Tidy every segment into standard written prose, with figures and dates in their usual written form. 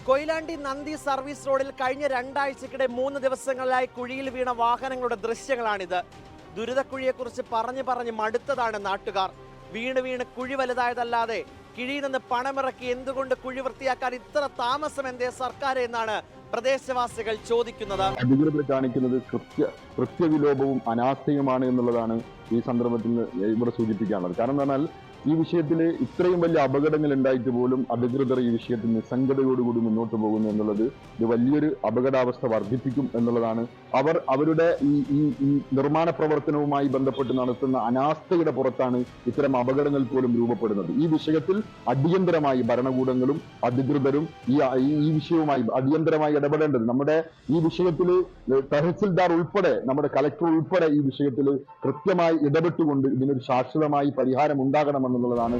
കൊയിലാണ്ടി നന്ദി സർവീസ് റോഡിൽ കഴിഞ്ഞ 2 ആഴ്ചക്കിടെ 3 ദിവസങ്ങളിലായി കുഴിയിൽ വീണ വാഹനങ്ങളുടെ ദൃശ്യങ്ങളാണിത്. ദുരിതക്കുഴിയെക്കുറിച്ച് പറഞ്ഞ് മടുത്തതാണ് നാട്ടുകാർ. വീണ് കുഴി വലുതായതല്ലാതെ കിഴിയിൽ നിന്ന് പണമിറക്കി എന്തുകൊണ്ട് കുഴി വൃത്തിയാക്കാൻ ഇത്ര താമസം എന്തേ സർക്കാർ എന്നാണ് പ്രദേശവാസികൾ ചോദിക്കുന്നത്. അധികൃതർ കാണിക്കുന്നത് കൃത്യവിലോപവും അനാസ്ഥയുമാണ് എന്നുള്ളതാണ് ഈ സന്ദർഭത്തിൽ ഇവിടെ സൂചിപ്പിക്കാനുള്ളത്. കാരണം എന്ന് പറഞ്ഞാൽ ഈ വിഷയത്തിൽ ഇത്രയും വലിയ അപകടങ്ങൾ ഉണ്ടായിട്ട് പോലും അധികൃതർ ഈ വിഷയത്തിൽ നിസ്സംഗതയോടുകൂടി മുന്നോട്ട് പോകുന്നു എന്നുള്ളത് ഇത് വലിയൊരു അപകടാവസ്ഥ വർദ്ധിപ്പിക്കും എന്നുള്ളതാണ്. അവരുടെ ഈ നിർമ്മാണ പ്രവർത്തനവുമായി ബന്ധപ്പെട്ട് നടത്തുന്ന അനാസ്ഥയുടെ പുറത്താണ് ഇത്തരം അപകടങ്ങൾ പോലും രൂപപ്പെടുന്നത്. ഈ വിഷയത്തിൽ അടിയന്തരമായി ഭരണകൂടങ്ങളും അധികൃതരും ഈ വിഷയവുമായി അടിയന്തരമായി ഇടപെടേണ്ടത്. നമ്മുടെ ഈ വിഷയത്തിൽ തഹസിൽദാർ ഉൾപ്പെടെ നമ്മുടെ കലക്ടർ ഉൾപ്പെടെ ഈ വിഷയത്തിൽ കൃത്യമായി ഇടപെട്ടുകൊണ്ട് ഇതിനൊരു ശാശ്വതമായി പരിഹാരം ഉണ്ടാകണമെന്നുള്ളതാണ്.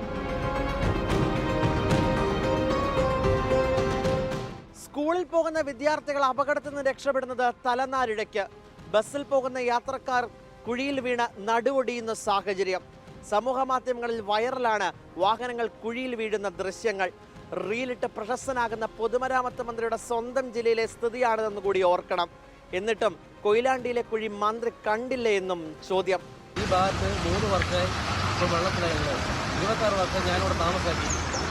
സ്കൂളിൽ പോകുന്ന വിദ്യാർത്ഥികൾ അപകടത്തിൽ നിന്ന് രക്ഷപ്പെടുന്നത് തലനാരിഴയ്ക്ക്. ബസ്സിൽ പോകുന്ന യാത്രക്കാർ കുഴിയിൽ വീണ് നടുവൊടിയുന്ന സാഹചര്യം. സമൂഹ മാധ്യമങ്ങളിൽ വൈറലാണ് വാഹനങ്ങൾ കുഴിയിൽ വീഴുന്ന ദൃശ്യങ്ങൾ. റീലിട്ട് പ്രശസ്തനാകുന്ന പൊതുമരാമത്ത് മന്ത്രിയുടെ സ്വന്തം ജില്ലയിലെ സ്ഥിതിയാണിതെന്ന് കൂടി ഓർക്കണം. എന്നിട്ടും കൊയിലാണ്ടിയിലെ കുഴി മന്ത്രി കണ്ടില്ലേ എന്നും ചോദ്യം. ഈ ഭാഗത്ത് 3 വർഷമായി ഇപ്പോൾ വെള്ളത്തിലായുള്ളത്. 26 വർഷം ഞാനിവിടെ താമസാക്കി.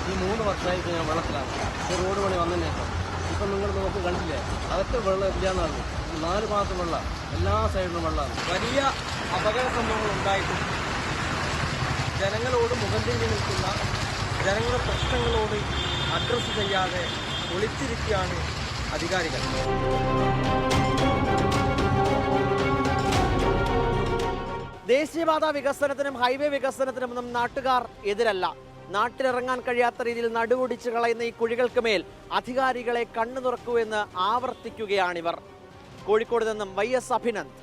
ഈ 3 വർഷമായി ഇപ്പോൾ ഞാൻ വെള്ളത്തിലാണ്. ഈ റോഡ് പണി വന്നതിന് ശേഷം ഇപ്പം നിങ്ങൾ നോക്കി കണ്ടില്ലേ, അകത്ത് വെള്ളം ഇല്ലാന്ന് പറഞ്ഞു. 4 മാസം വെള്ളം, എല്ലാ സൈഡിലും വെള്ളമാണ്. വലിയ അപകട സംഭവങ്ങൾ ഉണ്ടായിട്ടും ജനങ്ങളോട് മുഖം തിരിഞ്ഞ് നിൽക്കുന്ന, ജനങ്ങളുടെ പ്രശ്നങ്ങളോട് അഡ്രസ്സ് ചെയ്യാതെ ഒളിച്ചിരിക്കുകയാണ് അധികാരികൾ. ദേശീയപാത വികസനത്തിനും ഹൈവേ വികസനത്തിനുമൊന്നും നാട്ടുകാർ എതിരല്ല. നാട്ടിലിറങ്ങാൻ കഴിയാത്ത രീതിയിൽ നടുവൊടിച്ച് കളയുന്ന ഈ കുഴികൾക്ക് മേൽ അധികാരികളെ കണ്ണു തുറക്കൂ എന്ന് ആവർത്തിക്കുകയാണിവർ. കോഴിക്കോട് നിന്നും YS അഭിനന്ദ്.